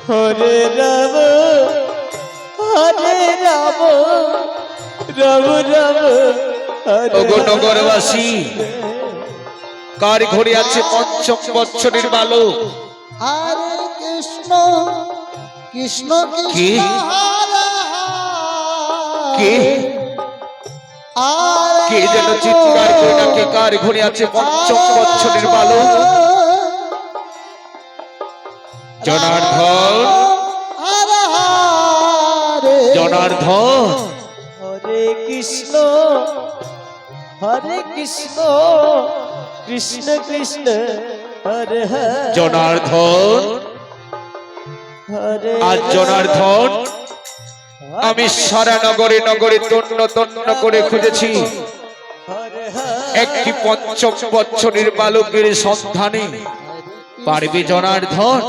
হরে রাম হরে রাম রাম রাম হরে ওগো নগরবাসী, কার ঘরে আছে পঞ্চম বৎসরের বালক? হরে কৃষ্ণ কৃষ্ণ কি? কৃষ্ণ হরে কে কে যেন চিৎকার করে ডাকে, কার ঘরে আছে পঞ্চম বৎসরের বালক? জনার্দন, হরে হরে জনার্দন, হরে কৃষ্ণ কৃষ্ণ কৃষ্ণ হরে হরে জনার্দন। হরে আজ জনার্দন আমি সারা নগরে নগরে তন্ন তন্ন করে খুঁজেছি হরে হরে একটি পঞ্চম বৎসরের বালকের সন্ধানে। পারবে জনার্দন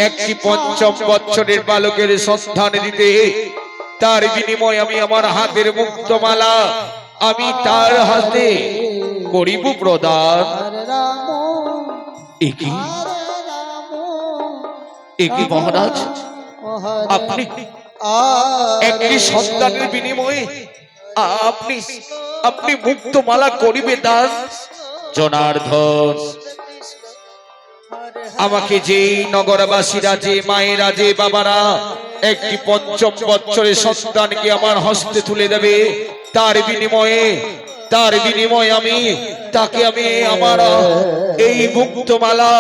একটি পঞ্চম বৎসরের বালকের সন্ধান দিতে? তার বিনিময়ে আমি আমার হাতের মুক্তমালা আমি তার হাতে করিব প্রদান। হরে রাম একই হরে রাম একই মহারাজ, হরে আপনি হরে একটি সন্তানের বিনিময়ে আপনি আপনি মুক্তমালা করিবে দান? জনার্দন, আমাকে যেই নগরবাসীরা, যে মায়েরা, যে বাবারা একটি পঞ্চম বৎসরের সন্তানকে আমার হস্তে তুলে দেবে, তার বিনিময়ে আমি তাকে আমি আমার এই মুক্তমালা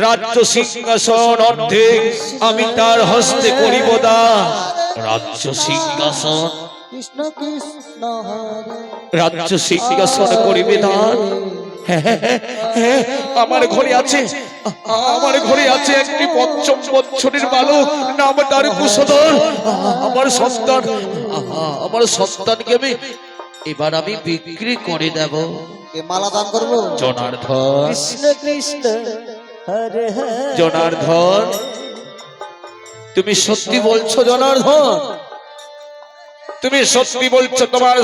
রাজ্য সিংহাসন অর্ধেক আমি তার হস্তে করিব দান। রাজ্য সিংহাসন, কৃষ্ণ কৃষ্ণ হরে রাজ্য সিংহাসন করিবে দান। আমার ঘরে আছে একটি পঞ্চম বৎসরের বালক, নাম তার কুশধর। আমার সন্তানকে এবার আমি বিক্রি করে দেব। কে মালা দান করবো? জনার্দন, কৃষ্ণ কৃষ্ণ হরে হরে জনার্দন, তুমি সত্যি বলছো? জনার্দন, তুমি সত্যি বলছো? তোমার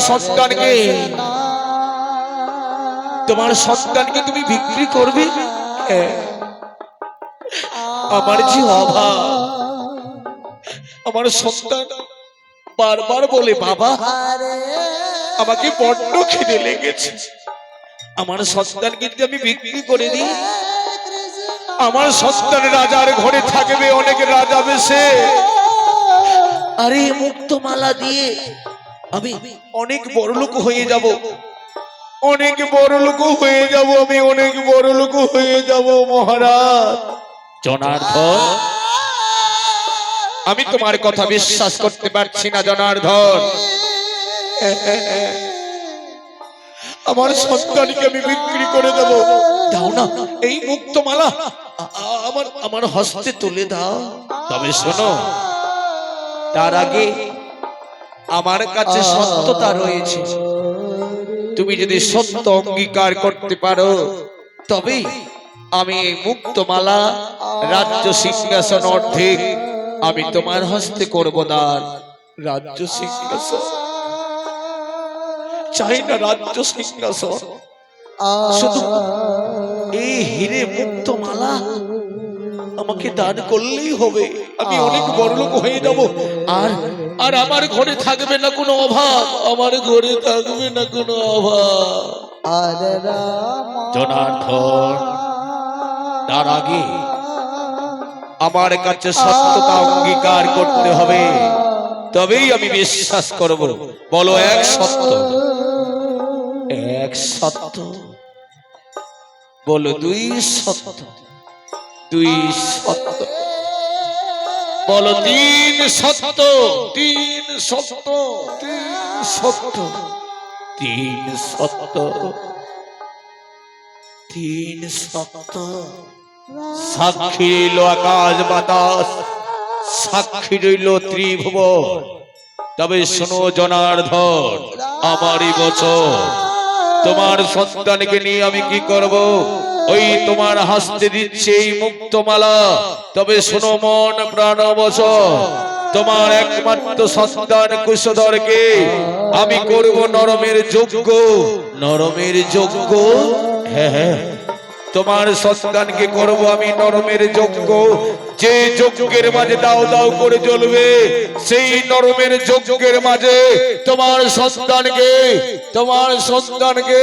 সন্তানকে তুমি বিক্রি করবে? আমার যে অভাব, আমার সন্তান বারবার বলে, বাবা আমাকে বড্ড খিদে লেগেছে, আমার সন্তানকে যদি আমি বিক্রি করে দিই, আমার সন্তান রাজার ঘরে থাকবে, অনেক রাজা বেশে। আরে মুক্তমালা দিয়ে আমি অনেক বড়লোক হয়ে যাব, অনেক বড়লোক হয়ে যাব, আমি অনেক বড়লোক হয়ে যাব মহারাজ। জনার্দন, আমি তোমার কথা বিশ্বাস করতে পারছি না জনার্দন। আমার সন্তানকে আমি বিক্রি করে দেব। দাও না এই মুক্তমালা, আমার হস্তে তুলে দাও। তবে শোনো, তার আগে আমার কাছে সত্যতা রয়েছে। তুমি যদি সত্য অঙ্গীকার করতে পারো, তবে আমি এই মুক্তমালা রাজ্য সিংহাসন অর্ধেক আমি তোমার হস্তে করব দান। রাজ্য সিংহাসন চাই না, রাজ্য সিংহাসন শুধু এই হিরে মুক্তমালা আমাকে দান করলেই হবে, আমি অনেক বড়লোক হয়ে যাব। আর আমার ঘরে থাকবে না কোনো অভাব, আমার ঘরে থাকবে না কোনো অভাব। হরে রাম জনার্দন, তার আগে আমার কাছে সত্যতা অঙ্গীকার করতে হবে, তবেই আমি বিশ্বাস করব। বলো এক সত্য, এক সত্য। বলো দুই সত্য, দুই সত্য। বলো তিন সত্য, তিন সত্য, তিন সত্য, তিন সত্য, তিন সত্য। সাক্ষী রইল আকাশ বাতাস, সাক্ষী রইল ত্রিভুবন। তবে শোনো জনার্দন, আমারই বছর তোমার সন্তানকে নিয়ে আমি কি করব? ওই তোমার হস্তে দিচ্ছে এই মুক্তমালা। তবে শোনো মন প্রাণ বচন, তোমার একমাত্র সন্তান কুশধরকে আমি করব নরমের যজ্ঞ, নরমের যজ্ঞ। হ্যাঁ, তোমার সন্তানকে করব আমি নরমের যজ্ঞ। যে যজ্ঞের মাঝে দাও দাও করে জ্বলবে, সেই নরমের যজ্ঞের মাঝে তোমার সন্তানকে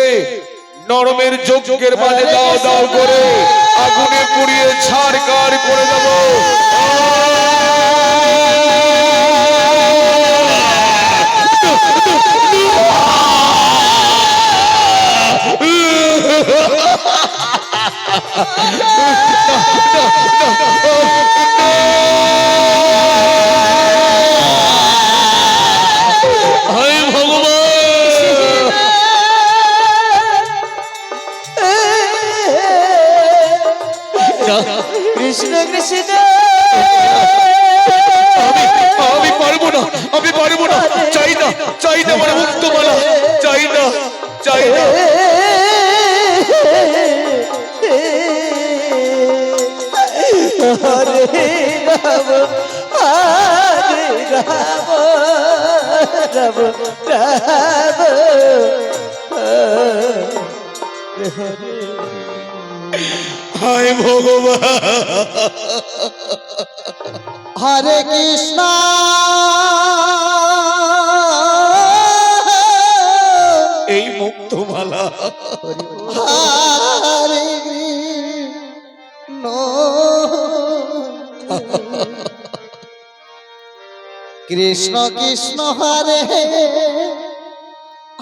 নরমের যজ্ঞের মাঝে দাও দাও করে আগুনে পুড়িয়ে ছাড়খাড় করে দেবো। কৃষ্ণ কৃষ্ণ আমি পারবো না, চাই না আমার মুক্তমালা, চাই না। হরে রাম হরে রাম রাম রাম হরে হায় ভগবান, হরে কৃষ্ণ এই মুক্তমালা হরে কৃষ্ণ কৃষ্ণ কৃষ্ণ হরে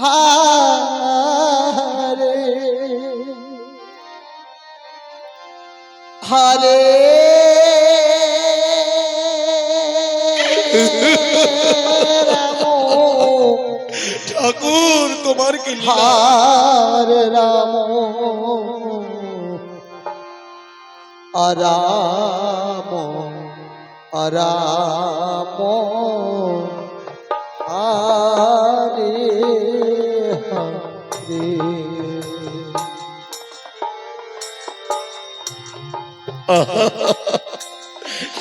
হরে হরে রাম ঠাকুর তোমার কি লীলা। হরে রাম রাম রাম হরে হরে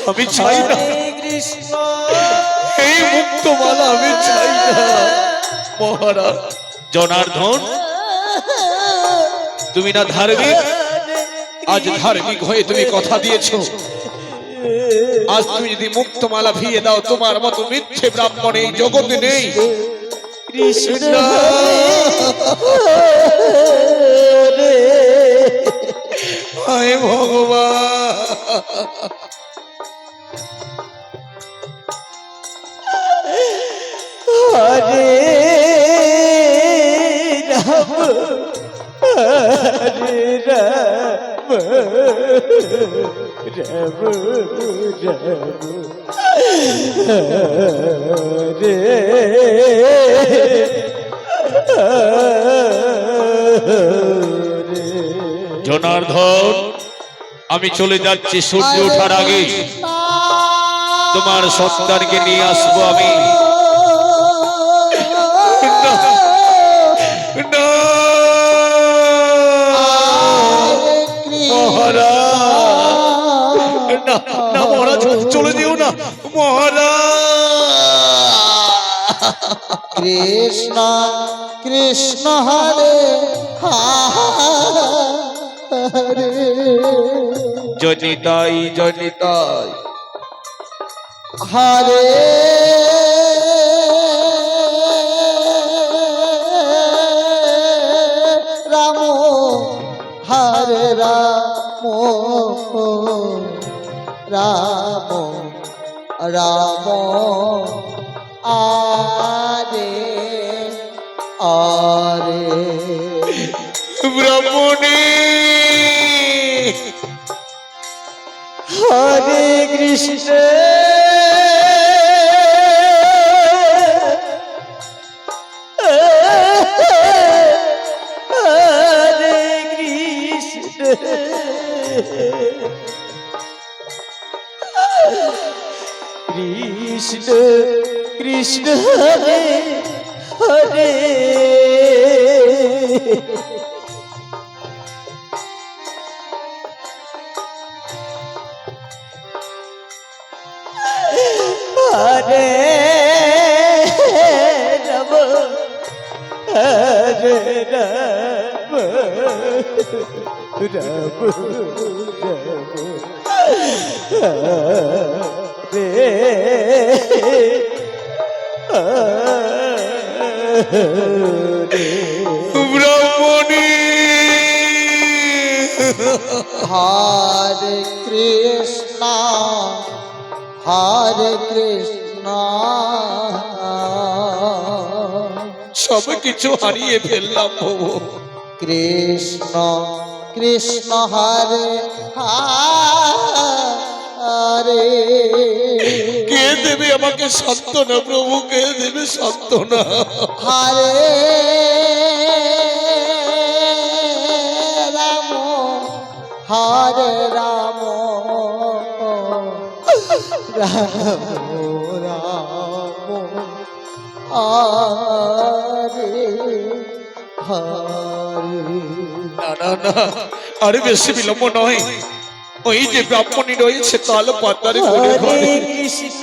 আমি চাই না কৃষ্ণ এই মুক্তমালা, আমি চাই না। মহারাজ জনার্দন, তুমি না ধার্মিক, আজ ধার্মিক হয়ে তুমি কথা দিয়েছো, আজ তুমি যদি মুক্তমালা ভিয়ে দাও, তোমার মতো মিথ্যে ব্রাহ্মণ এই জগতে নেই। কৃষ্ণ হায় ভগবান, হরে রাম হরে রাম রাম রাম জনার্দন, আমি চলে যাচ্ছি, সূর্য ওঠার আগে তোমার সন্তানকে নিয়ে আসবো আমি। মহারাজ চলে যেও না মহারাজ। কৃষ্ণ কৃষ্ণ হরে হরে জনিতাই হরে রাম হরে রাম রাম রাম আরে আরে ব্রাহ্মণী হরে কৃষ্ণ হরে কৃষ্ণ কৃষ্ণ কৃষ্ণ হরে হরে হরে রাম হরে রাম রাম রাম ব্রাহ্মণী হরে কৃষ্ণ সব কিছু হারিয়ে ফেললাম প্রভু। কৃষ্ণ কৃষ্ণ হরে হরে কে দেবে আমাকে সান্ত্বনা প্রভু, কে দেবে সান্ত্বনা? হরে রাম হরে রাম রাম রাম হরে হরে। না না না, আরে বেশি বিলম্ব নয়, ওই যে ব্রাহ্মণী রয়েছে তাল পাতারে ঘরে হরে ঘরে। কৃষ্ণ